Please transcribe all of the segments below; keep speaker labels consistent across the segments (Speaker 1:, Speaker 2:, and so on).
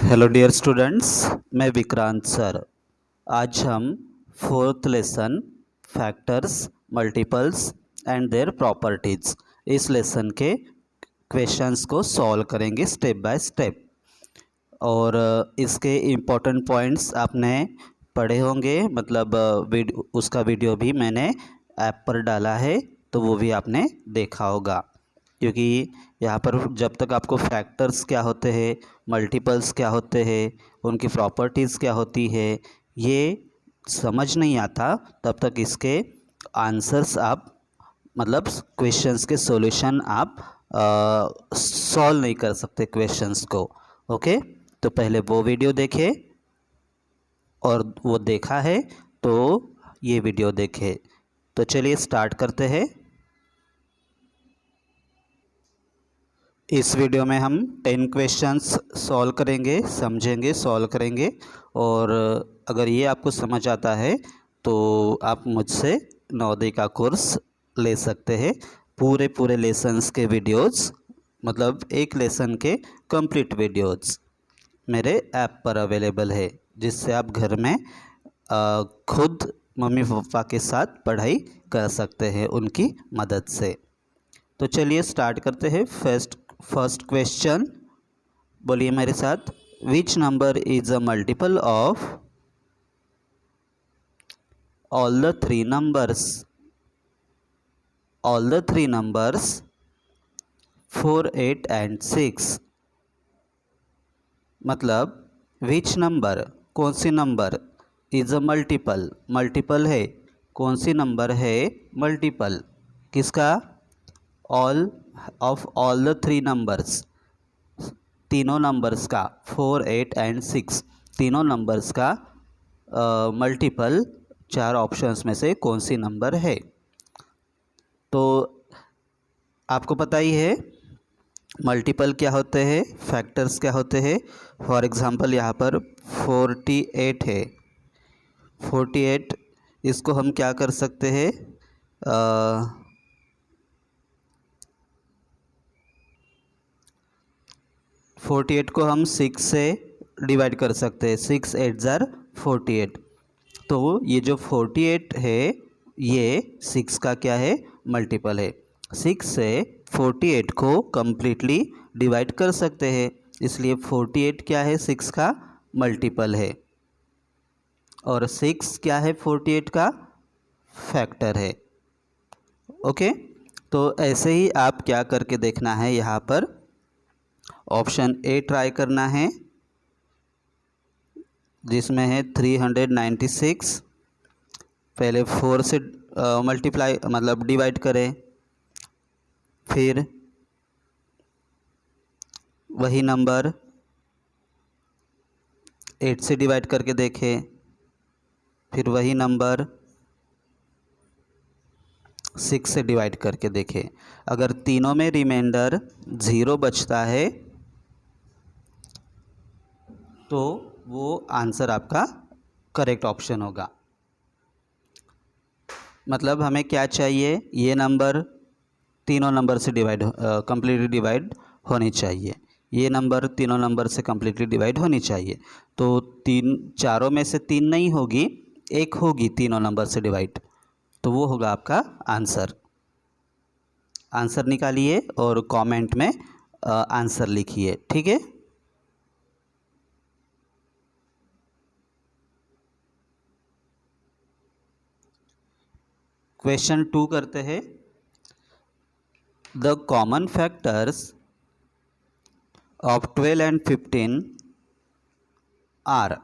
Speaker 1: Hello dear students, मैं Vikrant sir. आज हम fourth lesson factors, multiples and their properties इस लेसन के क्वेश्चंस को सॉल्व करेंगे स्टेप बाय स्टेप। और इसके इम्पोर्टेंट पॉइंट्स आपने पढ़े होंगे, मतलब उसका वीडियो भी मैंने ऐप पर डाला है, तो वो भी आपने देखा होगा। क्योंकि यहाँ पर जब तक आपको फैक्टर्स क्या होते हैं, मल्टीपल्स क्या होते हैं, उनकी प्रॉपर्टीज़ क्या होती है, ये समझ नहीं आता, तब तक इसके आंसर्स आप, मतलब क्वेश्चंस के सॉल्यूशन आप सॉल्व नहीं कर सकते क्वेश्चंस को। ओके, तो पहले वो वीडियो देखें, और वो देखा है तो ये वीडियो देखें। तो चलिए स्टार्ट करते हैं। इस वीडियो में हम 10 क्वेश्चंस सॉल्व करेंगे, समझेंगे, सॉल्व करेंगे। और अगर ये आपको समझ आता है तो आप मुझसे नवोदय का कोर्स ले सकते हैं। पूरे लेसन्स के वीडियोस, मतलब एक लेसन के कंप्लीट वीडियोस मेरे ऐप पर अवेलेबल है, जिससे आप घर में खुद मम्मी पापा के साथ पढ़ाई कर सकते हैं उनकी मदद से। तो चलिए स्टार्ट करते हैं। फर्स्ट क्वेश्चन, बोलिए मेरे साथ। Which number is a multiple of all the three numbers? All the three numbers 4, 8 and 6। मतलब विच नंबर, कौन सी number, is a multiple, multiple है, कौन सी नंबर है मल्टीपल, किसका? All of all the three numbers, तीनों नंबर्स का, 4, 8 एंड 6, तीनों नंबर्स का मल्टीपल चार ऑप्शंस में से कौन सी नंबर है? तो आपको पता ही है मल्टीपल क्या होते हैं, फैक्टर्स क्या होते हैं। फॉर एग्जांपल यहाँ पर 48 है। 48, इसको हम क्या कर सकते हैं, 48 को हम 6 से डिवाइड कर सकते हैं। 6 8 जार 48। तो ये जो 48 है, ये 6 का क्या है, मल्टीपल है। 6 से 48 को कम्प्लीटली डिवाइड कर सकते हैं, इसलिए 48 क्या है, 6 का मल्टीपल है। और 6 क्या है, 48 का फैक्टर है। ओके, तो ऐसे ही आप क्या करके देखना है, यहाँ पर ऑप्शन ए ट्राई करना है, जिसमें है 396। पहले 4 से मल्टीप्लाई, मतलब डिवाइड करें, फिर वही नंबर 8 से डिवाइड करके देखें, फिर वही नंबर 6 से डिवाइड करके देखें। अगर तीनों में रिमाइंडर 0 बचता है तो वो आंसर आपका करेक्ट ऑप्शन होगा। मतलब हमें क्या चाहिए, ये नंबर तीनों नंबर से डिवाइड, कम्प्लीटली डिवाइड होनी चाहिए। ये नंबर तीनों नंबर से कम्प्लीटली डिवाइड होनी चाहिए। तो चारों में से 3 नहीं होगी, एक होगी तीनों नंबर से डिवाइड, तो वो होगा आपका आंसर। आंसर निकालिए और कमेंट में आंसर लिखिए, ठीक है। क्वेश्चन 2 करते हैं। The common factors of 12 and 15 are.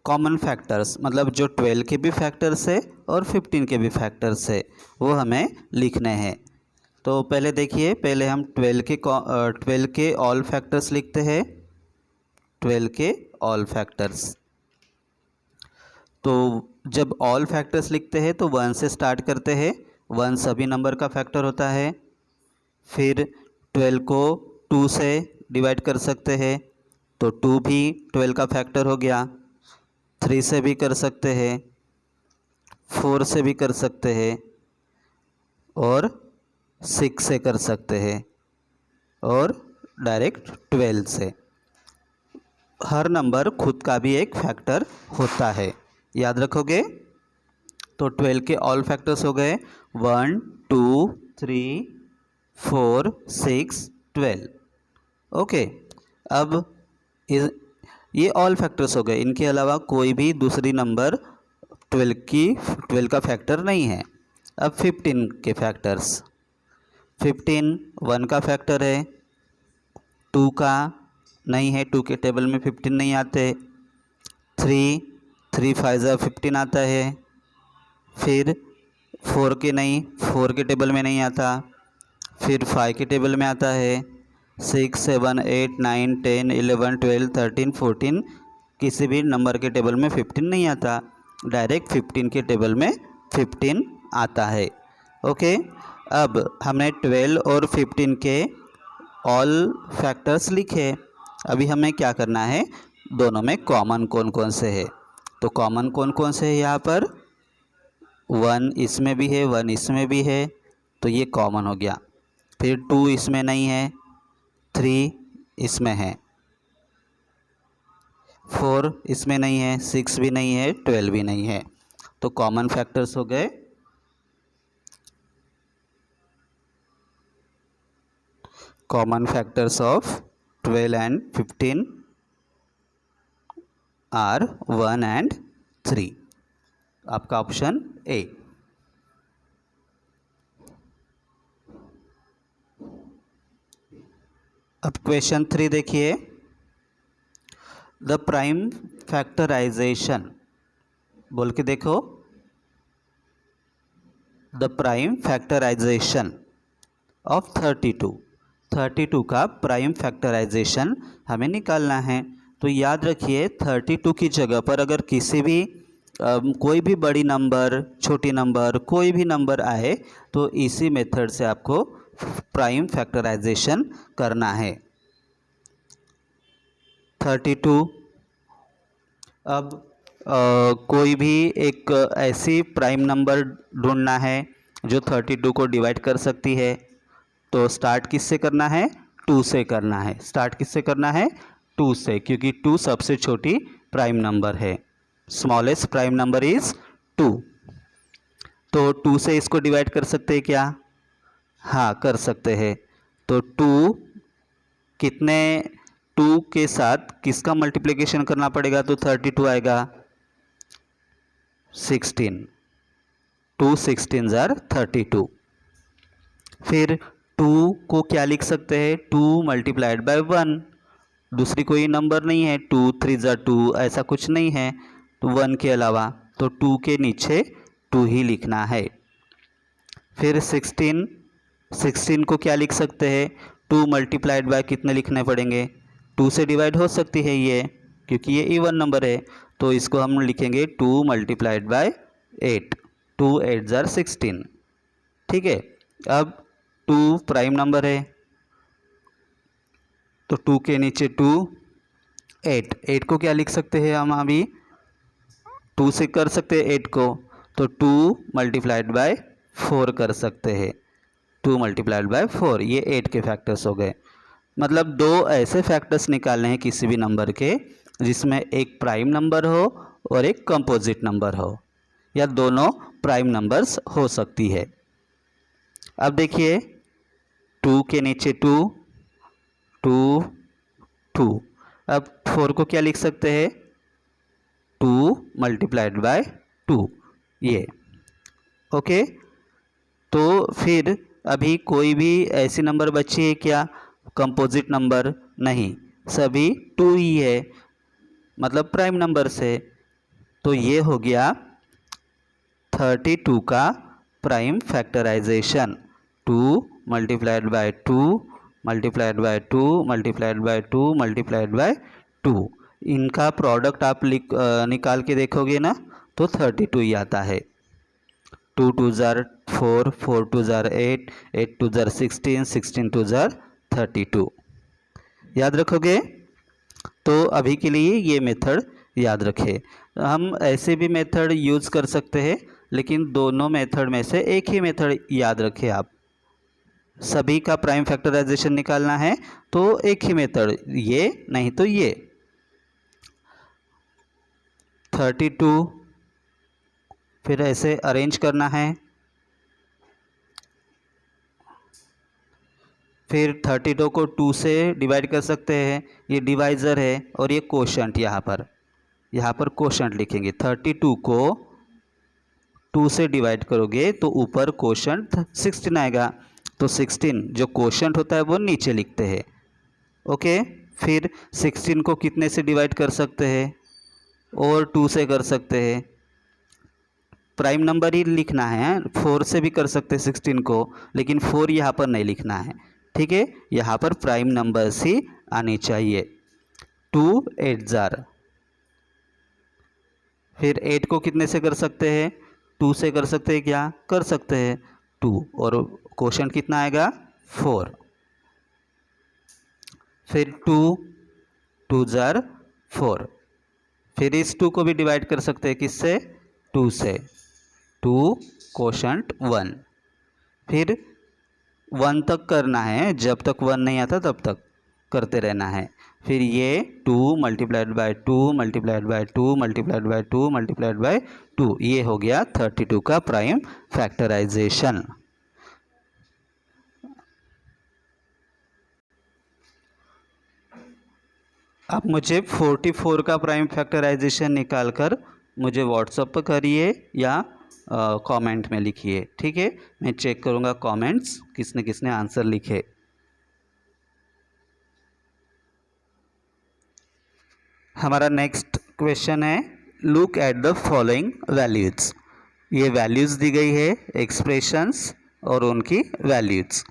Speaker 1: Common factors मतलब जो 12 के भी फैक्टर्स है और 15 के भी फैक्टर्स है, वो हमें लिखने हैं। तो पहले देखिए, पहले हम 12 के ऑल फैक्टर्स लिखते हैं। 12 के ऑल फैक्टर्स, तो जब ऑल फैक्टर्स लिखते हैं तो 1 से स्टार्ट करते हैं। 1 सभी नंबर का फैक्टर होता है। फिर 12 को 2 से डिवाइड कर सकते हैं, तो 2 भी 12 का फैक्टर हो गया। 3 से भी कर सकते हैं, 4 से भी कर सकते हैं, और 6 से कर सकते हैं, और डायरेक्ट 12 से। हर नंबर खुद का भी एक फैक्टर होता है, याद रखोगे। तो 12 के ऑल फैक्टर्स हो गए 1 2 3 4 6 12। ओके, अब ये ऑल फैक्टर्स हो गए, इनके अलावा कोई भी दूसरी नंबर 12 का फैक्टर नहीं है। अब 15 के फैक्टर्स, 15 1 का फैक्टर है, 2 का नहीं है, 2 के टेबल में 15 नहीं आते। 3 5 15 आता है। फिर 4 के नहीं, 4 के टेबल में नहीं आता। फिर 5 के टेबल में आता है। 6 7 8 9 10 11 12 13 14 किसी भी नंबर के टेबल में 15 नहीं आता, डायरेक्ट 15 के टेबल में 15 आता है। ओके, अब हमने 12 और 15 के ऑल फैक्टर्स लिखे। अभी हमें क्या करना है, दोनों में कॉमन कौन कौन से है। तो कॉमन कौन कौन से है यहाँ पर, 1 इसमें भी है, 1 इसमें भी है, तो ये कॉमन हो गया। फिर 2 इसमें नहीं है, 3 इसमें है, 4 इसमें नहीं है, 6 भी नहीं है, 12 भी नहीं है। तो कॉमन फैक्टर्स हो गए। Common factors of 12 and 15 are 1 and 3। आपका ऑप्शन ए। अब क्वेश्चन 3 देखिए, द प्राइम फैक्टराइजेशन, बोल के देखो, द प्राइम फैक्टराइजेशन ऑफ 32 का प्राइम फैक्टराइजेशन हमें निकालना है। तो याद रखिए 32 की जगह पर अगर किसी भी कोई भी बड़ी नंबर, छोटी नंबर, कोई भी नंबर आए तो इसी मेथड से आपको प्राइम फैक्टराइजेशन करना है। 32, अब कोई भी एक ऐसी प्राइम नंबर ढूंढना है जो 32 को डिवाइड कर सकती है। तो स्टार्ट किससे करना है, 2 से करना है। स्टार्ट किससे करना है, 2 से, क्योंकि 2 सबसे छोटी प्राइम नंबर है। Smallest prime number is 2। तो 2 से इसको डिवाइड कर सकते हैं क्या, हाँ कर सकते हैं। तो 2 कितने, 2 के साथ किसका मल्टीप्लिकेशन करना पड़ेगा, तो 32 आएगा, 16, 2 16 जार 32। फिर 2 को क्या लिख सकते हैं, 2 मल्टीप्लाइड बाय 1, दूसरी कोई नंबर नहीं है, 2 3 जार 2, ऐसा कुछ नहीं है तो 1 के अलावा, तो 2 के नीचे 2 ही लिखना है। फिर 16 को क्या लिख सकते हैं, 2 मल्टीप्लाइड बाय कितने लिखने पड़ेंगे, 2 से डिवाइड हो सकती है ये, क्योंकि ये इवन नंबर है, तो इसको हम लिखेंगे 2 मल्टीप्लाइड बाय 8, 2 8 जार 16। ठीक है, अब 2 प्राइम नंबर है तो 2 के नीचे 2, 8 को क्या लिख सकते हैं हम, अभी 2 से कर सकते हैं 8 को, तो 2 मल्टीप्लाइड बाय 4 कर सकते हैं, 2 मल्टीप्लाइड बाय 4, ये 8 के फैक्टर्स हो गए। मतलब 2 ऐसे फैक्टर्स निकालने हैं किसी भी नंबर के जिसमें एक प्राइम नंबर हो और एक कंपोजिट नंबर हो, या दोनों प्राइम नंबर्स हो सकती है। अब देखिए 2 के नीचे 2 2 2, अब 4 को क्या लिख सकते हैं, 2 मल्टीप्लाइड बाय 2, ये। ओके, तो फिर अभी कोई भी ऐसी नंबर बची है क्या, कंपोजिट नंबर नहीं, सभी 2 ही है, मतलब प्राइम नंबर से। तो ये हो गया 32 का prime factorization, 2 multiplied by 2 multiplied by 2 multiplied by 2 multiplied by 2, इनका प्रोडक्ट आप निकाल के देखोगे ना तो 32 ही आता है। 2 2 जार 4, 4 2 जार 8, 8 2 जार 16, 16 2 जार 32। याद रखोगे, तो अभी के लिए ये मेथड याद रखें। हम ऐसे भी मेथड यूज़ कर सकते हैं, लेकिन दोनों मेथड में से एक ही मेथड याद रखें आप। सभी का प्राइम फैक्टराइजेशन निकालना है तो एक ही मेथड, ये नहीं तो ये। 32 फिर ऐसे अरेंज करना है। फिर 32 को 2 से डिवाइड कर सकते हैं, ये डिवाइज़र है, और ये कोशंट यहाँ पर कोशंट लिखेंगे। 32 को 2 से डिवाइड करोगे तो ऊपर कोशंट 16 आएगा, तो 16 जो कोशंट होता है वो नीचे लिखते हैं। ओके, फिर 16 को कितने से डिवाइड कर सकते हैं, और 2 से कर सकते हैं। प्राइम नंबर ही लिखना है, 4 से भी कर सकते हैं 16 को, लेकिन 4 यहाँ पर नहीं लिखना है, ठीक है। यहाँ पर प्राइम नंबर्स ही आनी चाहिए। 2 8 जार, फिर 8 को कितने से कर सकते हैं, 2 से कर सकते हैं, क्या कर सकते हैं 2, और क्वोशंट कितना आएगा 4। फिर 2 जार 4, फिर इस 2 को भी डिवाइड कर सकते हैं, किससे 2 से, 2 क्वोशंट 1। फिर 1 तक करना है, जब तक 1 नहीं आता तब तक करते रहना है। फिर ये 2 multiplied by 2 multiplied by 2 multiplied by 2 multiplied by 2, ये हो गया 32 का प्राइम फैक्टराइजेशन। आप मुझे 44 का प्राइम फैक्टराइजेशन निकाल कर मुझे व्हाट्सएप पर करिए या कमेंट में लिखिए, ठीक है। मैं चेक करूँगा कमेंट्स किसने किसने आंसर लिखे। हमारा नेक्स्ट क्वेश्चन है, look at the following values. ये वैल्यूज़ दी गई है, एक्सप्रेशंस और उनकी वैल्यूज़,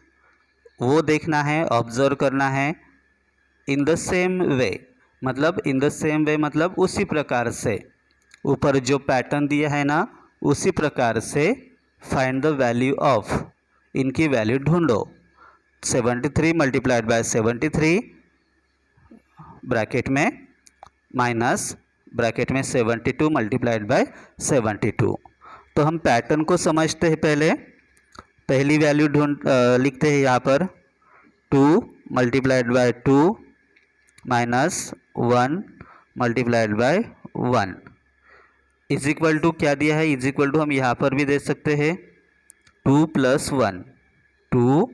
Speaker 1: वो देखना है, ऑब्जर्व करना है। इन द सेम वे, मतलब इन द सेम वे मतलब उसी प्रकार से, ऊपर जो पैटर्न दिया है ना उसी प्रकार से फाइंड द वैल्यू ऑफ, इनकी वैल्यू ढूंढो। 73 मल्टीप्लाइड बाय 73 ब्रैकेट में माइनस ब्रैकेट में 72 मल्टीप्लाइड बाय 72। तो हम पैटर्न को समझते हैं, पहली वैल्यू लिखते हैं यहाँ पर 2 multiplied by 2 minus 1 multiplied by 1 is equal to, क्या दिया है इज इक्वल टू, हम यहाँ पर भी दे सकते हैं 2 plus 1, 2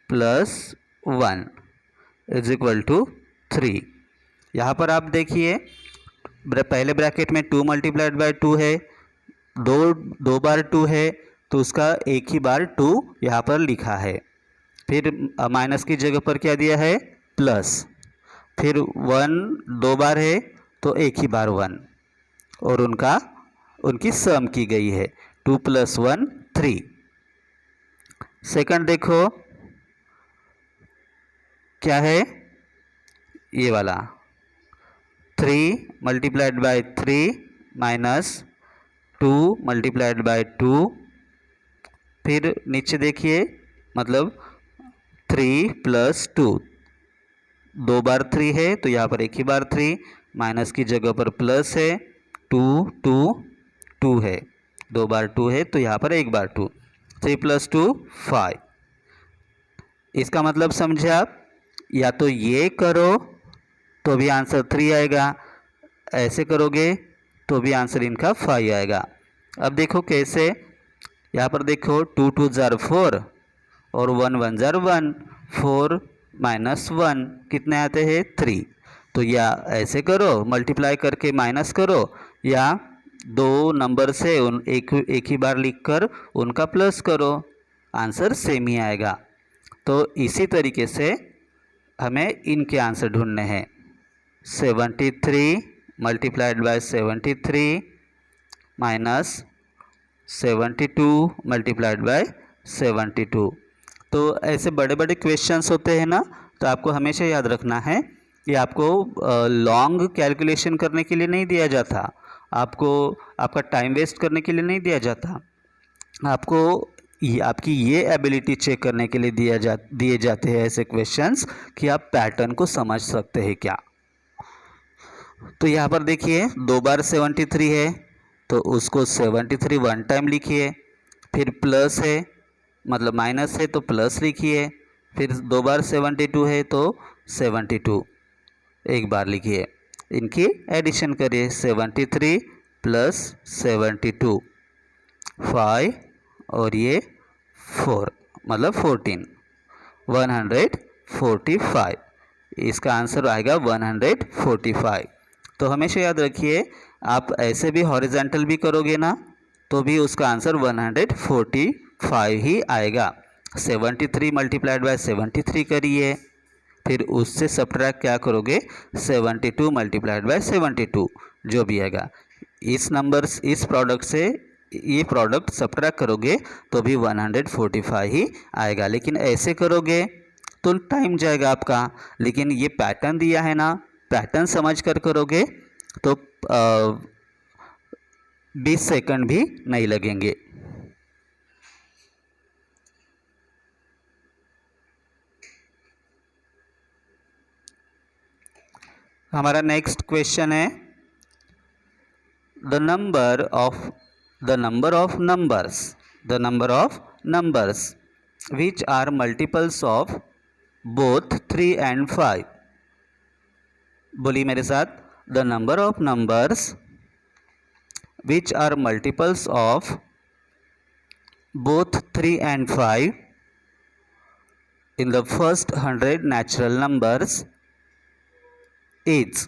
Speaker 1: plus 1 is equal to 3। यहाँ पर आप देखिए पहले ब्रैकेट में 2 मल्टीप्लाइड बाय 2 है, दो बार 2 है तो उसका एक ही बार 2 यहाँ पर लिखा है। फिर माइनस की जगह पर क्या दिया है प्लस, फिर 1 दो बार है तो एक ही बार 1, और उनकी सम की गई है 2 प्लस 1 3। सेकंड देखो क्या है, ये वाला 3 multiplied bye 3 minus 2 multiplied by 2, फिर नीचे देखिए मतलब 3 प्लस 2, दो बार 3 है तो यहाँ पर एक ही बार 3, माइनस की जगह पर प्लस है, 2 2 2 है, दो बार 2 है तो यहाँ पर एक बार 2, 3 प्लस 2 5। इसका मतलब समझे आप, या तो ये करो तो भी आंसर 3 आएगा, ऐसे करोगे तो भी आंसर इनका 5 आएगा। अब देखो कैसे, यहाँ पर देखो 2 2 जार 4 और 1 1 जार 1, 4 माइनस 1 कितने आते हैं 3। तो या ऐसे करो मल्टीप्लाई करके माइनस करो, या दो नंबर से एक ही बार लिखकर उनका प्लस करो, आंसर सेम ही आएगा। तो इसी तरीके से हमें इनके आंसर ढूंढने हैं। 73 multiplied by 73 minus 72 multiplied by 72। तो ऐसे बड़े बड़े क्वेश्चंस होते हैं ना, तो आपको हमेशा याद रखना है कि आपको लॉन्ग कैलकुलेशन करने के लिए नहीं दिया जाता, आपको आपका टाइम वेस्ट करने के लिए नहीं दिया जाता, आपको आपकी ये एबिलिटी चेक करने के लिए दिए जाते हैं ऐसे क्वेश्चंस कि आप पैटर्न को समझ सकते हैं क्या। तो यहाँ पर देखिए दो बार 73 है तो उसको 73 वन टाइम लिखिए, फिर प्लस है मतलब माइनस है तो प्लस लिखिए, फिर 2 बार 72 है तो 72 एक बार लिखिए। इनकी एडिशन करिए 73 प्लस 72 5 और ये 4 मतलब 14 145। इसका आंसर आएगा 145। तो हमेशा याद रखिए आप ऐसे भी हॉरिजेंटल भी करोगे ना तो भी उसका आंसर 145 ही आएगा। 73 मल्टीप्लाइड बाय 73 करिए, फिर उससे सब्ट्रैक्ट क्या करोगे 72 मल्टीप्लाइड बाय 72 जो भी आएगा। इस नंबर्स इस प्रोडक्ट से ये प्रोडक्ट सब्ट्रैक्ट करोगे तो भी 145 ही आएगा। लेकिन ऐसे करोगे तो टाइम जाएगा आपका। लेकिन ये पैटर्न दिया है ना, पैटर्न समझ कर करोगे तो 20 सेकंड भी नहीं लगेंगे। हमारा नेक्स्ट क्वेश्चन है the number of numbers which are multiples of both 3 and 5। बोलिए मेरे साथ, the number of numbers which are multiples of both 3 and 5 in the first 100 natural numbers is।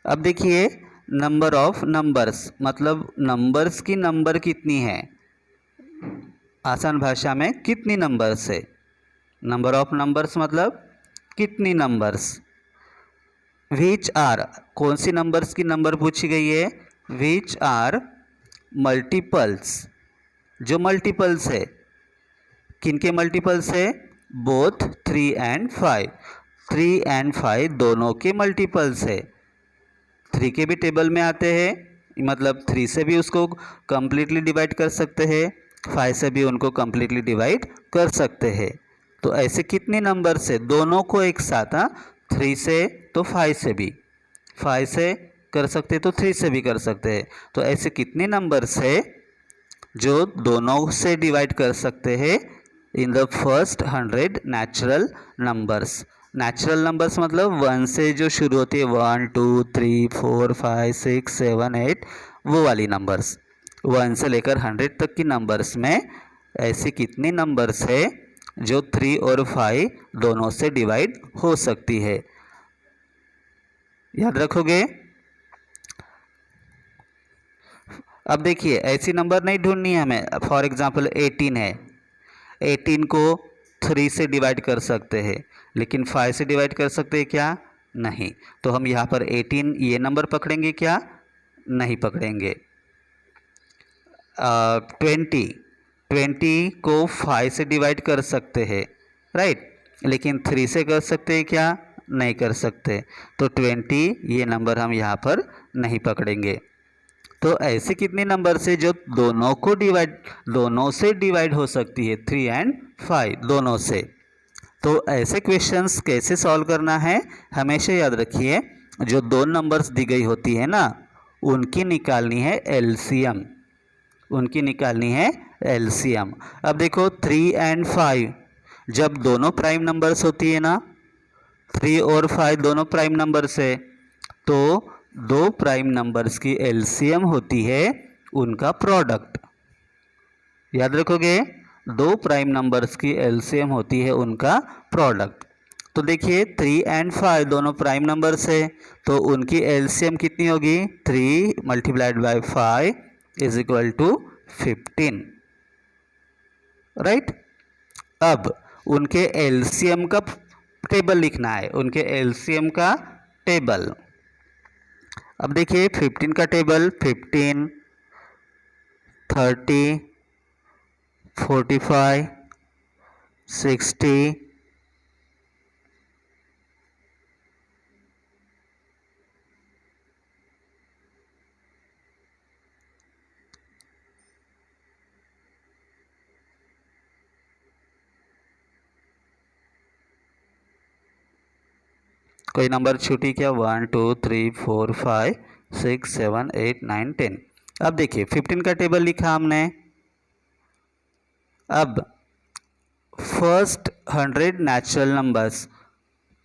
Speaker 1: अब देखिए नंबर ऑफ नंबर्स मतलब numbers की number कितनी है, आसान भाषा में कितनी नंबर्स है। नंबर ऑफ नंबर्स मतलब कितनी नंबर्स। विच आर कौन सी नंबर्स की नंबर पूछी गई है, विच आर मल्टीपल्स जो मल्टीपल्स है। किनके मल्टीपल्स है, बोथ 3 and 5। 3 and 5 दोनों के मल्टीपल्स है। 3 के भी टेबल में आते हैं, मतलब 3 से भी उसको कम्प्लीटली डिवाइड कर सकते हैं, 5 से भी उनको कम्प्लीटली डिवाइड कर सकते हैं। तो ऐसे कितने नंबर से दोनों को एक साथ, 3 से तो 5 से भी, 5 से कर सकते तो 3 से भी कर सकते हैं। तो ऐसे कितने नंबर्स है जो दोनों से डिवाइड कर सकते हैं in the first 100 natural numbers. Natural numbers मतलब 1 से जो शुरू होती है 1 2 3 4 5 6 7 8 वो वाली नंबर्स। 1 से लेकर 100 तक की नंबर्स में ऐसी कितनी नंबर्स है जो 3 और 5 दोनों से डिवाइड हो सकती है, याद रखोगे। अब देखिए ऐसी नंबर नहीं ढूंढनी है हमें। फॉर एग्जांपल 18 है, 18 को 3 से डिवाइड कर सकते हैं लेकिन 5 से डिवाइड कर सकते हैं क्या, नहीं। तो हम यहाँ पर 18 ये नंबर पकड़ेंगे क्या, नहीं पकड़ेंगे। 20 को 5 से डिवाइड कर सकते हैं राइट, लेकिन 3 से कर सकते हैं क्या, नहीं कर सकते। तो 20 ये नंबर हम यहाँ पर नहीं पकड़ेंगे। तो ऐसे कितने नंबर से जो दोनों से डिवाइड हो सकती है, 3 and 5 दोनों से। तो ऐसे क्वेश्चंस कैसे सॉल्व करना है, हमेशा याद रखिए जो दो नंबर्स दी गई होती है ना उनकी निकालनी है एलसीएम, उनकी निकालनी है एलसीएम। अब देखो 3 and 5 जब दोनों प्राइम नंबर्स होती है ना, 3 और 5 दोनों प्राइम नंबर्स है, तो दो प्राइम नंबर्स की एलसीएम होती है उनका प्रोडक्ट, याद रखोगे। दो प्राइम नंबर्स की एलसीएम होती है उनका प्रोडक्ट। तो देखिए 3 and 5 दोनों प्राइम नंबर्स है तो उनकी एलसीएम कितनी होगी, 3 multiplied by 5 is equal to 15 right. अब उनके एलसीएम का टेबल लिखना है, उनके एलसीएम का टेबल। अब देखिए 15 का टेबल 15 30 45 60 कोई नंबर छूटी क्या, 1 2 3 4 5 6 7 8 9 10। अब देखिए 15 का टेबल लिखा हमने। अब फर्स्ट 100 नेचुरल नंबर्स,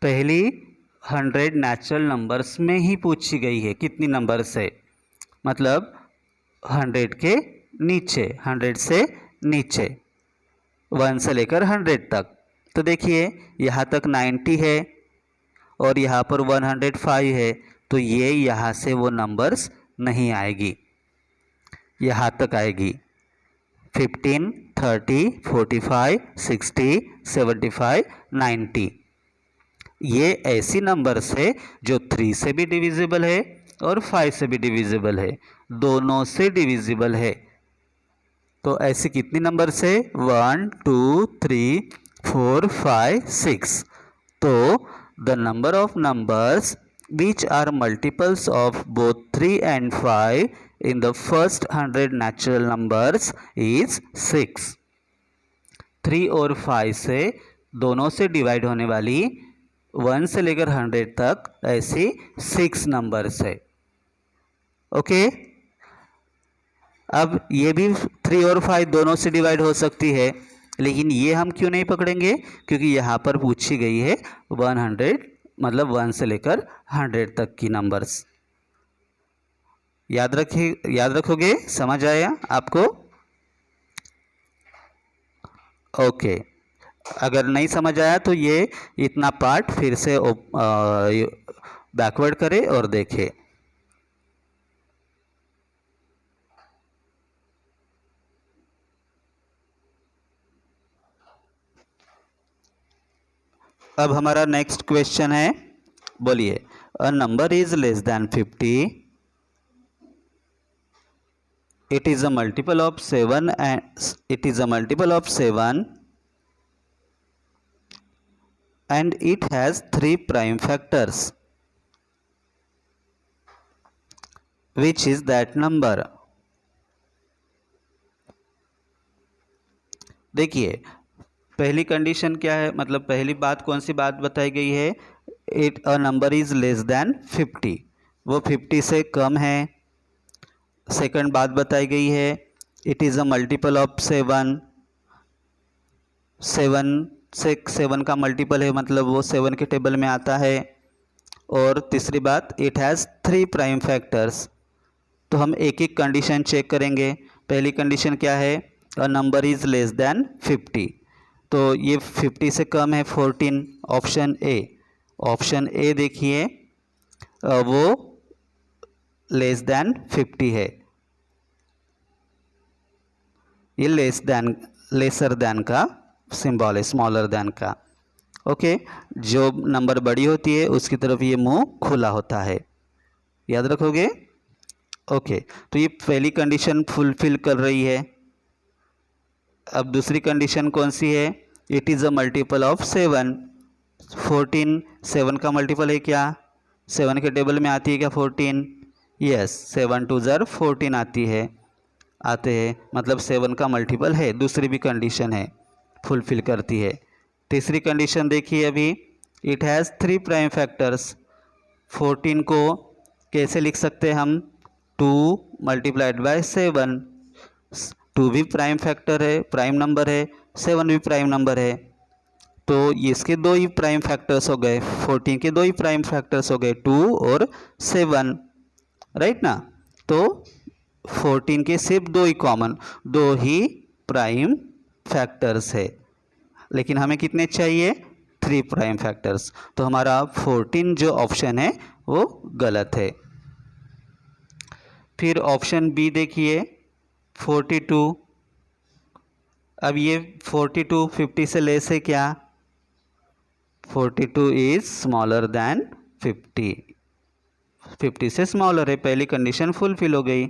Speaker 1: पहली 100 नेचुरल नंबर्स में ही पूछी गई है। कितनी नंबर्स है, मतलब 100 के नीचे, 100 से नीचे, 1 से लेकर 100 तक। तो देखिए यहाँ तक 90 है और यहाँ पर 105 है, तो ये यहाँ से वो नंबर्स नहीं आएगी, यहाँ तक आएगी। 15, 30, 45, 60, 75, 90, ये ऐसी नंबर्स है जो 3 से भी डिविजिबल है और 5 से भी डिविजिबल है, दोनों से डिविजिबल है। तो ऐसे कितनी नंबर्स है, 1, 2, 3, 4, 5, 6। तो the number of numbers which are multiples of both 3 and 5 in the first 100 natural numbers is 6। 3 और 5 से दोनों से डिवाइड होने वाली 1 से लेकर 100 तक ऐसी 6 नंबर्स है। ओके, अब ये भी 3 और 5 दोनों से डिवाइड हो सकती है, लेकिन ये हम क्यों नहीं पकड़ेंगे, क्योंकि यहाँ पर पूछी गई है 100, मतलब 1 से लेकर 100 तक की नंबर्स। याद रखोगे, समझ आया आपको? ओके, अगर नहीं समझ आया तो ये इतना पार्ट फिर से बैकवर्ड करें और देखें। अब हमारा नेक्स्ट क्वेश्चन है, बोलिए, a number is less than 50, it is a multiple of 7 and it has 3 prime factors, which is that number? देखिए पहली कंडीशन क्या है, मतलब पहली बात कौन सी बात बताई गई है, it a number is less than 50, वो 50 से कम है। सेकंड बात बताई गई है, it is a multiple of 7, 7 का मल्टीपल है, मतलब वो 7 के टेबल में आता है। और तीसरी बात, इट हैज़ 3 प्राइम फैक्टर्स। तो हम एक एक कंडीशन चेक करेंगे। पहली कंडीशन क्या है, a number is less than 50, तो ये 50 से कम है 14, ऑप्शन ए। ऑप्शन ए देखिए वो लेस देन 50 है, ये लेसर देन का सिंबल है, स्मॉलर देन का। ओके, जो नंबर बड़ी होती है उसकी तरफ ये मुंह खुला होता है, याद रखोगे। ओके, तो ये पहली कंडीशन फुलफिल कर रही है। अब दूसरी कंडीशन कौन सी है, it is a multiple of 7, 14 7 का मल्टीपल है क्या, 7 के टेबल में आती है क्या 14, यस, 7 2 ज़र 14 आते हैं, मतलब 7 का मल्टीपल है। दूसरी भी कंडीशन है, फुलफिल करती है। तीसरी कंडीशन देखिए अभी, इट हैज़ 3 प्राइम फैक्टर्स। 14 को कैसे लिख सकते हैं हम, 2 मल्टीप्लाइड बाय 7, 2 भी प्राइम फैक्टर है, प्राइम नंबर है, 7 भी प्राइम नंबर है, तो इसके दो ही प्राइम फैक्टर्स हो गए, 14 के दो ही प्राइम फैक्टर्स हो गए, 2 और 7, राइट ना। तो 14 के सिर्फ दो ही प्राइम फैक्टर्स है, लेकिन हमें कितने चाहिए, 3 प्राइम फैक्टर्स। तो हमारा 14 जो ऑप्शन है वो गलत है। फिर ऑप्शन बी देखिए 42, अब ये 42 50 से लेस है क्या, 42 इज स्मॉलर देन 50, 50 से स्मॉलर है, पहली कंडीशन फुलफिल हो गई।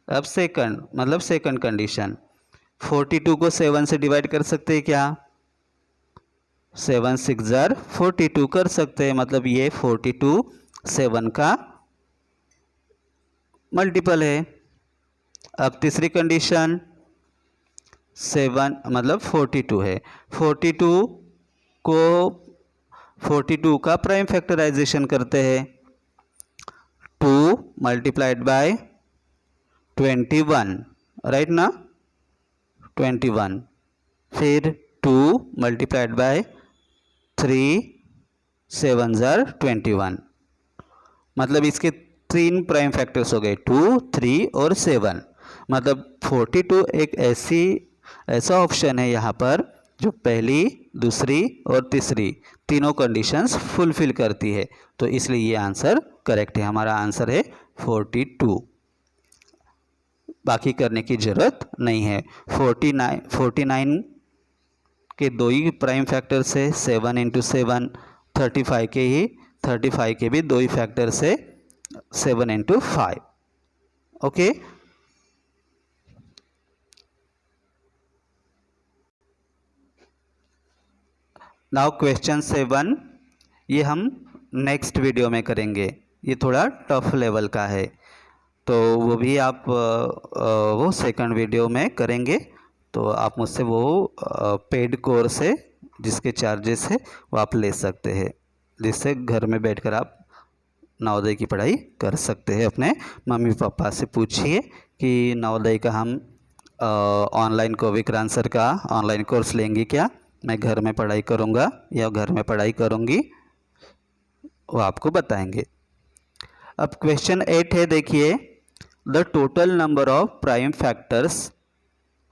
Speaker 1: अब सेकंड कंडीशन, 42 को 7 से डिवाइड कर सकते हैं क्या, 7 6 ज़र 42 कर सकते हैं, मतलब ये 42 7 का मल्टीपल है। अब तीसरी कंडीशन 7 मतलब 42 है, 42 का प्राइम फैक्टराइजेशन करते हैं, 2 मल्टीप्लाइड बाय 21, राइट ना, 21। फिर 2 मल्टीप्लाइड बाय 3 7 ज़ार 21, मतलब इसके 3 प्राइम फैक्टर्स हो गए 2, 3 और 7। मतलब 42 एक ऐसा ऑप्शन है यहाँ पर जो पहली, दूसरी और तीसरी तीनों कंडीशंस फुलफिल करती है, तो इसलिए ये आंसर करेक्ट है। हमारा आंसर है 42। बाकी करने की ज़रूरत नहीं है। 49 के 2 ही प्राइम फैक्टर्स है, 7 इंटू 7। 35 के भी 2 ही फैक्टर्स है, 7 इंटू 5। ओके, नाउ क्वेश्चन 7 ये हम नेक्स्ट वीडियो में करेंगे। ये थोड़ा टफ लेवल का है, तो वो भी आप वो सेकंड वीडियो में करेंगे। तो आप मुझसे वो पेड कोर्स है जिसके चार्जेस है वो आप ले सकते हैं, जिससे घर में बैठकर आप नवोदय की पढ़ाई कर सकते हैं। अपने मम्मी पापा से पूछिए कि नवोदय का हम ऑनलाइन को विक्रांत सर का ऑनलाइन कोर्स लेंगे क्या, मैं घर में पढ़ाई करूँगा या घर में पढ़ाई करूँगी, वो आपको बताएंगे। अब क्वेश्चन 8 है, देखिए the total number of prime factors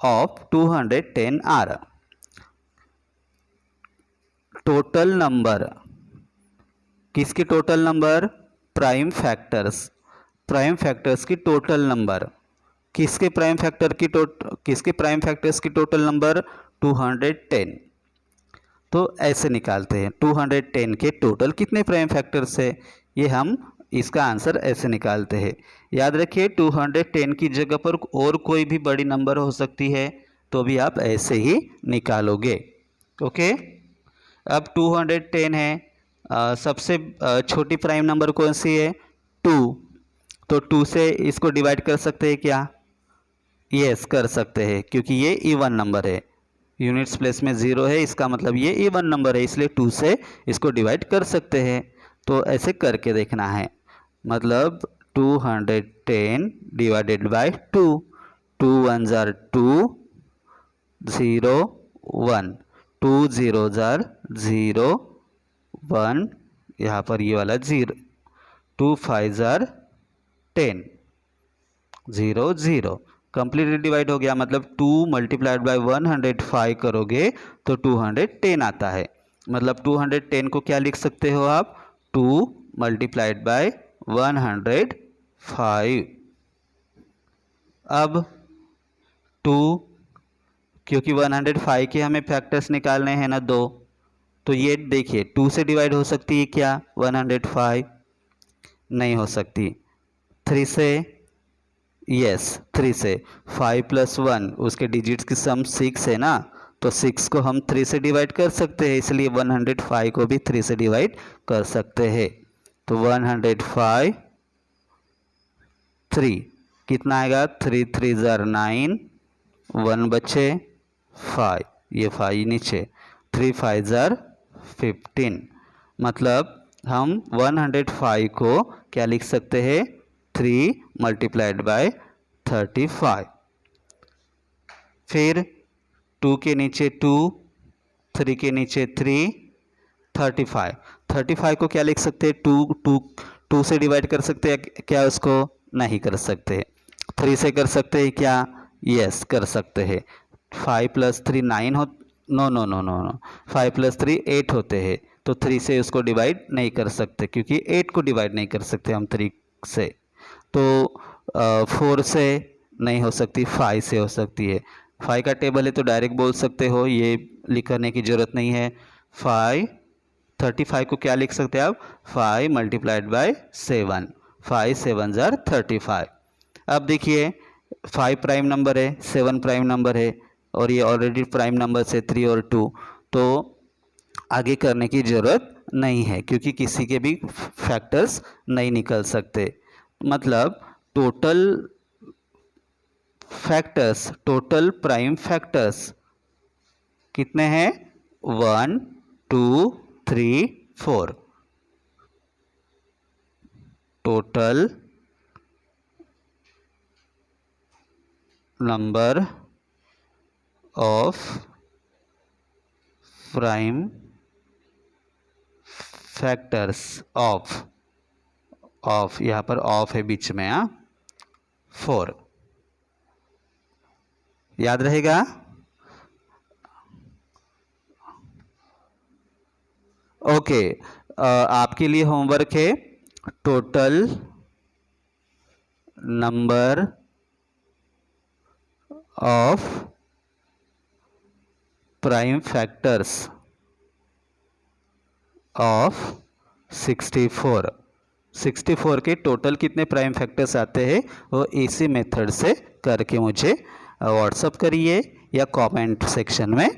Speaker 1: of 210 are. Total number, किसके total number? Prime factors, prime factors की टोटल नंबर। किसके प्राइम फैक्टर्स की टोटल नंबर? 210। तो ऐसे निकालते हैं 210 के टोटल कितने प्राइम फैक्टर्स है, ये हम इसका आंसर ऐसे निकालते हैं। याद रखिए 210 की जगह पर और कोई भी बड़ी नंबर हो सकती है, तो भी आप ऐसे ही निकालोगे। ओके, अब 210 है, सबसे छोटी प्राइम नंबर कौन सी है? 2। तो 2 से इसको डिवाइड कर सकते हैं क्या? यस, कर सकते हैं, क्योंकि ये इवन नंबर है, यूनिट्स प्लेस में 0 है, इसका मतलब ये इवन नंबर है, इसलिए 2 से इसको डिवाइड कर सकते हैं। तो ऐसे करके देखना है, मतलब 210 डिवाइडेड बाय 2, 2 1 ज़ार 2, 0 1, 2 0 ज़ार 0 1, यहाँ पर ये वाला 0, 2 5 ज़ार 10, 0 0, कंप्लीटली डिवाइड हो गया। मतलब 2 मल्टीप्लाइड बाय 105 करोगे तो 210 आता है। मतलब 210 को क्या लिख सकते हो आप? 2 मल्टीप्लाइड बाय 105। अब 2, क्योंकि 105 के हमें फैक्टर्स निकालने हैं ना 2, तो ये देखिए 2 से डिवाइड हो सकती है क्या 105? नहीं हो सकती। 3 से? यस, 3 से। 5 + 1 उसके डिजिट्स की सम 6 है ना, तो 6 को हम 3 से डिवाइड कर सकते हैं, इसलिए 105 को भी 3 से डिवाइड कर सकते हैं। तो 105 3 कितना आएगा? 3 3 ज़ार 9, 1 बचे 5, ये 5 नीचे, 3 5 ज़ार 15। मतलब हम 105 को क्या लिख सकते हैं? 3 मल्टीप्लाइड बाय 35। फिर 2 के नीचे 2, 3 के नीचे 3, 35। 35 को क्या लिख सकते हैं? 2 से डिवाइड कर सकते हैं क्या उसको? नहीं कर सकते। 3 से कर सकते हैं क्या? यस, कर सकते हैं। 5 + 3 9 हो, no no no no no, 5 + 3 8 होते हैं, तो 3 से उसको डिवाइड नहीं कर सकते, क्योंकि 8 को डिवाइड नहीं कर सकते हम 3 से। तो 4 से नहीं हो सकती, 5 से हो सकती है। 5 का टेबल है तो डायरेक्ट बोल सकते हो, ये लिखने की ज़रूरत नहीं है। 35 को क्या लिख सकते हैं आप? 5 मल्टीप्लाइड बाय 7, 5 7 ज़ार 35। अब देखिए 5 प्राइम नंबर है, 7 प्राइम नंबर है, और ये ऑलरेडी प्राइम नंबर से 3 और 2, तो आगे करने की ज़रूरत नहीं है, क्योंकि किसी के भी फैक्टर्स नहीं निकल सकते। मतलब total factors, total prime factors कितने हैं? 1 2 3 4। Total number of prime factors of यहाँ पर ऑफ है बीच में, 4। याद रहेगा। ओके, आपके लिए होमवर्क है total number of prime factors of 64 के टोटल कितने प्राइम फैक्टर्स आते हैं वो इसी मेथड से करके मुझे व्हाट्सअप करिए या कमेंट सेक्शन में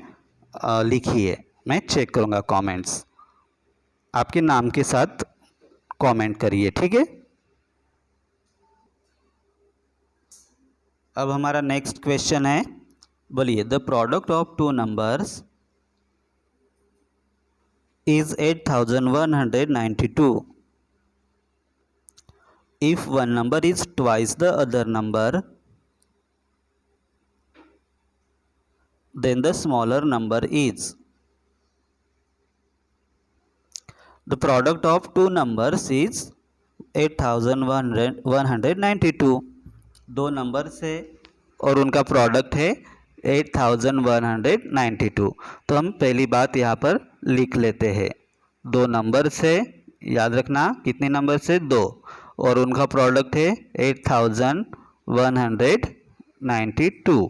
Speaker 1: लिखिए। मैं चेक करूँगा कमेंट्स, आपके नाम के साथ कमेंट करिए, ठीक है। अब हमारा नेक्स्ट क्वेश्चन है, बोलिए the product of two numbers is 8192. If one number is twice the other number, then the smaller number is. The product of two numbers is 8192. दो नंबर से और उनका प्रोडक्ट है 8192। तो हम पहली बात यहाँ पर लिख लेते हैं, दो नंबर से, याद रखना कितने नंबर से, दो, और उनका प्रोडक्ट है 8192।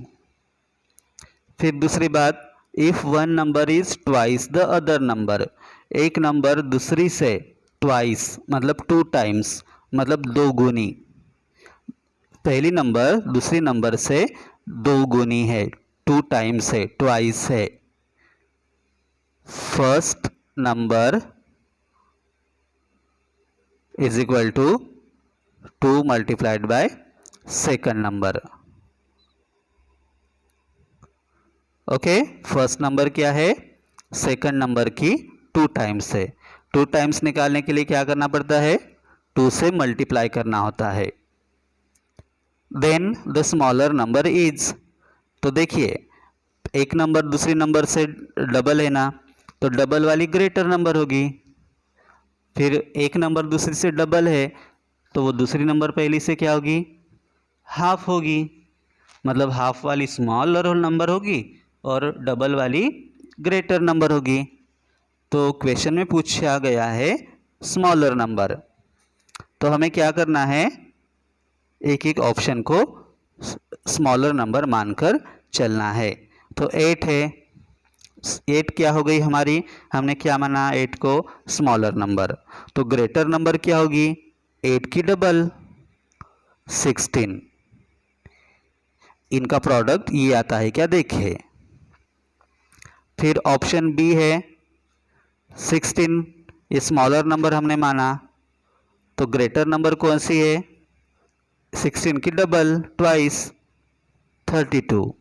Speaker 1: फिर दूसरी बात, if one number is twice the other number, एक नंबर दूसरी से ट्वाइस मतलब 2 टाइम्स मतलब 2 गुनी, पहली नंबर दूसरी नंबर से 2 गुनी है, 2 टाइम्स है, ट्वाइस है। First number is equal to 2 multiplied by second number. Okay, first number क्या है, सेकंड नंबर की 2 टाइम्स है। 2 टाइम्स निकालने के लिए क्या करना पड़ता है, 2 से मल्टीप्लाई करना होता है। Then the smaller number is, तो देखिए एक नंबर दूसरी नंबर से डबल है ना, तो डबल वाली ग्रेटर नंबर होगी। फिर एक नंबर दूसरी से डबल है तो वो दूसरी नंबर पहली से क्या होगी, हाफ होगी, मतलब हाफ वाली स्मॉलर नंबर होगी और डबल वाली ग्रेटर नंबर होगी। तो क्वेश्चन में पूछा गया है स्मॉलर नंबर, तो हमें क्या करना है, एक एक ऑप्शन को स्मॉलर नंबर मानकर चलना है। तो 8 है, 8 क्या हो गई हमारी, हमने क्या माना 8 को स्मॉलर नंबर, तो ग्रेटर नंबर क्या होगी, 8 की डबल 16। इनका प्रोडक्ट ये आता है क्या, देखिए। फिर ऑप्शन बी है 16, ये स्मॉलर नंबर हमने माना, तो ग्रेटर नंबर कौन सी है, 16 की डबल ट्वाइस 32।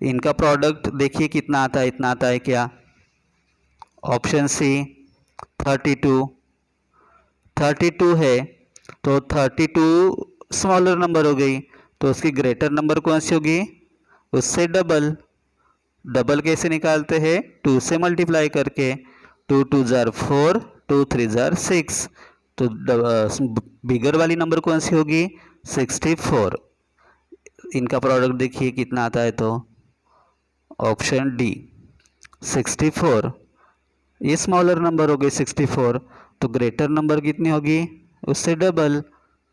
Speaker 1: इनका प्रोडक्ट देखिए कितना आता है, इतना आता है क्या, ऑप्शन सी 32 है, तो 32 स्मॉलर नंबर हो गई, तो उसकी ग्रेटर नंबर कौन सी होगी, उससे डबल। डबल कैसे निकालते हैं, 2 से मल्टीप्लाई करके, 2 2 जार 4, 2 3 जार 6, तो बिगर वाली नंबर कौन सी होगी, 64। इनका प्रोडक्ट देखिए कितना आता है, तो ऑप्शन डी 64। ये स्मॉलर नंबर हो गई 64, तो ग्रेटर नंबर कितनी होगी, उससे डबल,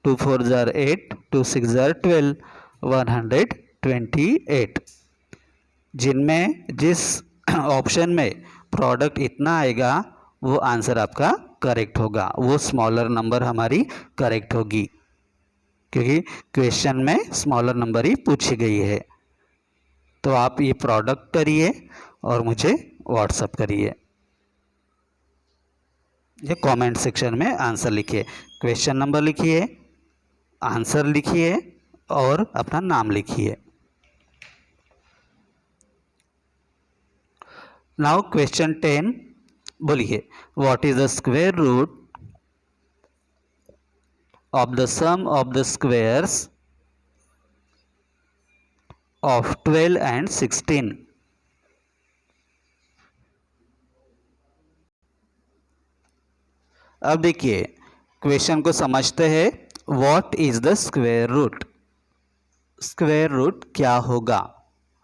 Speaker 1: 2 4 जार 8, 2 6 जार 12, 128। जिनमें जिस ऑप्शन में प्रोडक्ट इतना आएगा वो आंसर आपका करेक्ट होगा, वो स्मॉलर नंबर हमारी करेक्ट होगी, क्योंकि क्वेश्चन में स्मॉलर नंबर ही पूछी गई है। तो आप ये प्रोडक्ट करिए और मुझे व्हाट्सअप करिए, ये कमेंट सेक्शन में आंसर लिखिए, क्वेश्चन नंबर लिखिए, आंसर लिखिए और अपना नाम लिखिए। नाउ क्वेश्चन 10, बोलिए what is the square root of the sum of the squares of 12 and 16. अब देखिए क्वेश्चन को समझते हैं। What is the square root? Square root क्या होगा,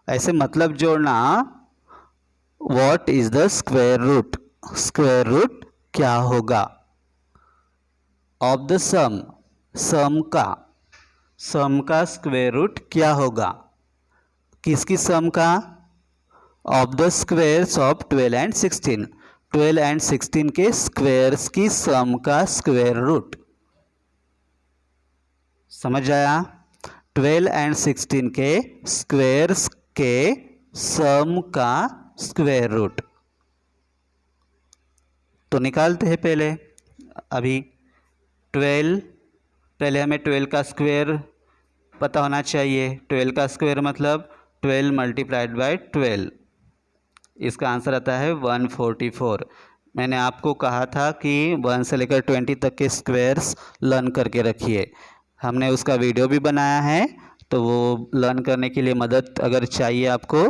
Speaker 1: ऐसे मतलब जोड़ना। What is the square root? Square root क्या होगा? ऑफ द सम, सम का स्क्वायर रूट क्या होगा? किसकी सम का? Of the squares of 12 and 16, 12 and 16 के स्क्वेयर्स की सम का स्क्वायर रूट। समझ आया? 12 एंड 16 के स्क्वेयर्स के सम का स्क्वायर रूट। तो निकालते हैं पहले। अभी 12, पहले हमें 12 का स्क्वायर पता होना चाहिए। 12 का स्क्वायर मतलब 12 मल्टीप्लाइड बाय 12, इसका आंसर आता है 144। मैंने आपको कहा था कि 1 से लेकर 20 तक के स्क्वायर्स लर्न करके रखिए। हमने उसका वीडियो भी बनाया है, तो वो लर्न करने के लिए मदद अगर चाहिए आपको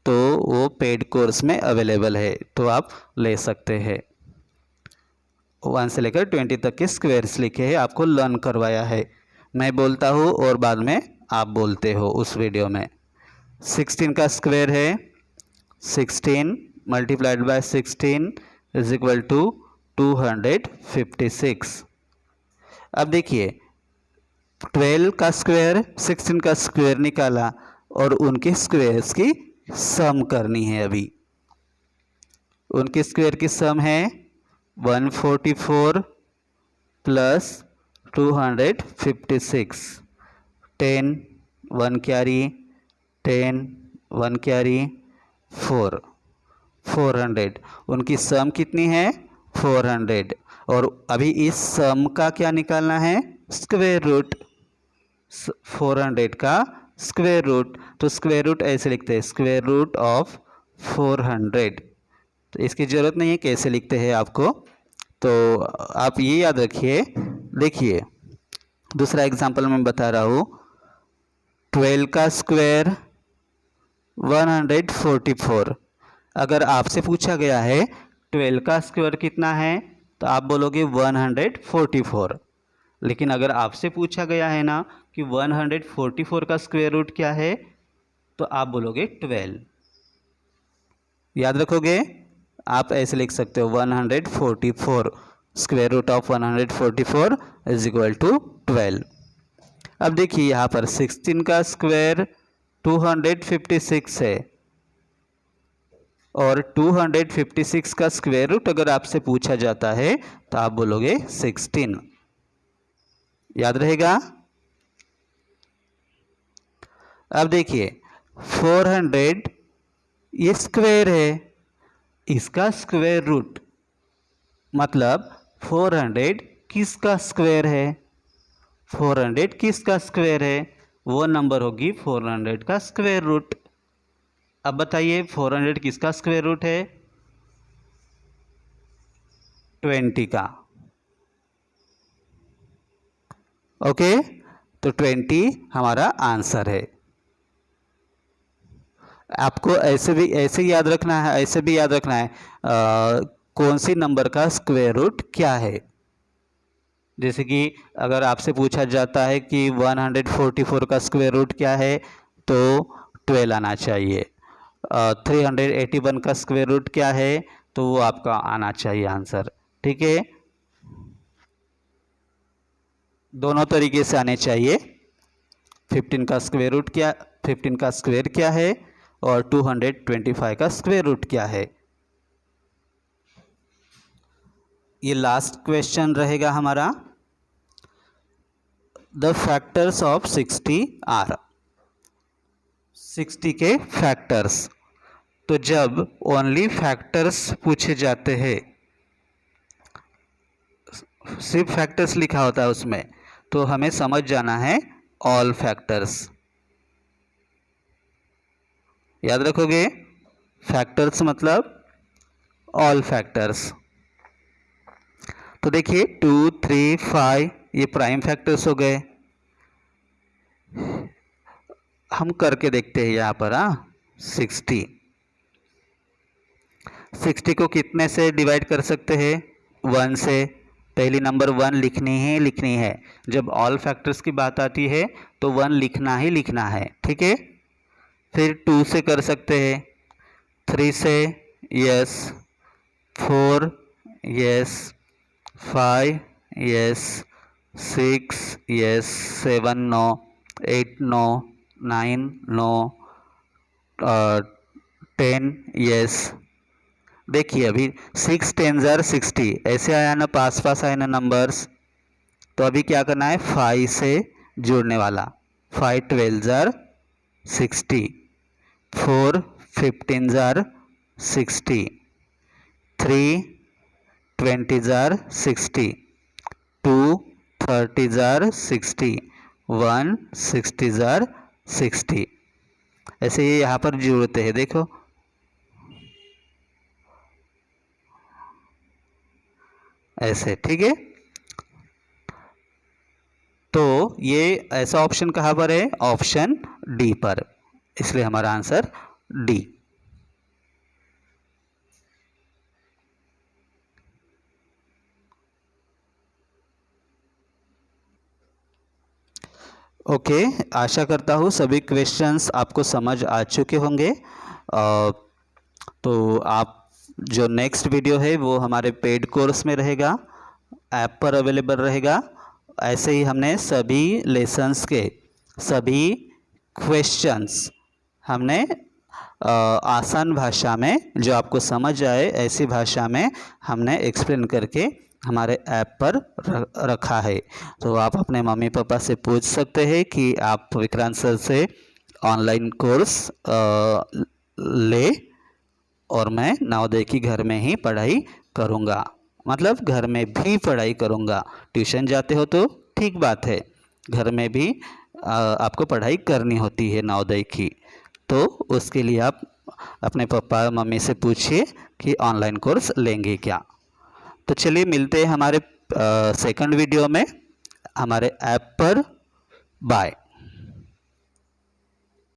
Speaker 1: तो वो पेड कोर्स में अवेलेबल है, तो आप ले सकते हैं। 1 से लेकर 20 तक के स्क्वायर्स लिखे हैं, आपको लर्न करवाया है। मैं बोलता हूँ और बाद में आप बोलते हो उस वीडियो में। 16 का स्क्वायर है 16 multiplied by 16 is equal to 256। अब देखिए 12 का स्क्वायर 16 का स्क्वायर निकाला और उनके स्क्वायर्स की सम करनी है। अभी उनके स्क्वायर की सम है 144 प्लस 256, 10 1 कैरी, 10 1 कैरी 4, 400। उनकी सम कितनी है? 400। और अभी इस सम का क्या निकालना है? Square root. 400 का स्क्वायर रूट, तो स्क्वायर रूट ऐसे लिखते हैं, स्क्वायर रूट ऑफ 400। तो इसकी ज़रूरत नहीं है कैसे लिखते हैं आपको, तो आप ये याद रखिए। देखिए दूसरा एग्जांपल मैं बता रहा हूँ। 12 का स्क्वायर 144। अगर आपसे पूछा गया है 12 का स्क्वायर कितना है, तो आप बोलोगे 144। लेकिन अगर आपसे पूछा गया है ना कि 144 का स्क्वायर रूट क्या है, तो आप बोलोगे 12। याद रखोगे? आप ऐसे लिख सकते हो 144, square root of 144 is equal to 12। अब देखिए यहाँ पर 16 का स्क्वायर 256 है, और 256 का स्क्वायर रूट अगर आपसे पूछा जाता है तो आप बोलोगे 16। याद रहेगा? अब देखिए 400 ये स्क्वायर है, इसका स्क्वायर रूट मतलब 400 किसका स्क्वायर है? 400 किसका स्क्वायर है? वो नंबर होगी 400 का स्क्वायर रूट। अब बताइए 400 किसका स्क्वायर रूट है? 20 का। ओके, तो 20 हमारा आंसर है। आपको ऐसे याद रखना है, ऐसे भी याद रखना है कौन सी नंबर का स्क्वायर रूट क्या है। जैसे कि अगर आपसे पूछा जाता है कि 144 का स्क्वायर रूट क्या है, तो 12 आना चाहिए। 381 का स्क्वायर रूट क्या है, तो वो आपका आना चाहिए आंसर। ठीक है, दोनों तरीके से आने चाहिए। 15 का स्क्वायर रूट क्या, 15 का स्क्वायर क्या है, और 225 का स्क्वायर रूट क्या है। ये लास्ट क्वेश्चन रहेगा हमारा। द फैक्टर्स ऑफ 60 आर, 60 के फैक्टर्स। तो जब ओनली फैक्टर्स पूछे जाते हैं, सिर्फ फैक्टर्स लिखा होता है उसमें, तो हमें समझ जाना है ऑल फैक्टर्स। याद रखोगे? फैक्टर्स मतलब ऑल फैक्टर्स। तो देखिए 2 3 5 ये प्राइम फैक्टर्स हो गए। हम करके देखते हैं यहाँ पर 60 को कितने से डिवाइड कर सकते हैं? 1 से। पहली नंबर 1 लिखनी ही लिखनी है। जब ऑल फैक्टर्स की बात आती है तो 1 लिखना ही लिखना है, ठीक है। फिर 2 से कर सकते हैं, 3 से yes, 4 yes, 5 yes, 6 yes, 7 no, 8 no, 9 no, 10 yes. देखिए अभी 6 10 जार 60 ऐसे आया ना, पास पास आए ना नंबर्स। तो अभी क्या करना है, 5 से जोड़ने वाला, 5 12 jar 60, 4 15 jar 60, 3 20 jar 60, 2 30 jar 60, 1 60 jar 60। ऐसे ये यहाँ पर जोड़ते हैं, देखो ऐसे, ठीक है। तो ये ऐसा ऑप्शन कहाँ पर है, ऑप्शन डी पर, इसलिए हमारा आंसर डी। ओके, आशा करता हूँ सभी क्वेश्चंस आपको समझ आ चुके होंगे। तो आप जो नेक्स्ट वीडियो है वो हमारे पेड कोर्स में रहेगा, ऐप पर अवेलेबल रहेगा। ऐसे ही हमने सभी लेसन्स के सभी क्वेश्चंस हमने आसान भाषा में, जो आपको समझ आए ऐसी भाषा में हमने एक्सप्लेन करके हमारे ऐप पर रखा है। तो आप अपने मम्मी पापा से पूछ सकते हैं कि आप विक्रांत सर से ऑनलाइन कोर्स ले, और मैं नवोदय की घर में ही पढ़ाई करूँगा, मतलब घर में भी पढ़ाई करूँगा। ट्यूशन जाते हो तो ठीक बात है, घर में भी आपको पढ़ाई करनी होती है नवोदय की। तो उसके लिए आप अपने पापा मम्मी से पूछिए कि ऑनलाइन कोर्स लेंगे क्या। तो चलिए मिलते हैं हमारे सेकंड वीडियो में हमारे ऐप पर। बाय।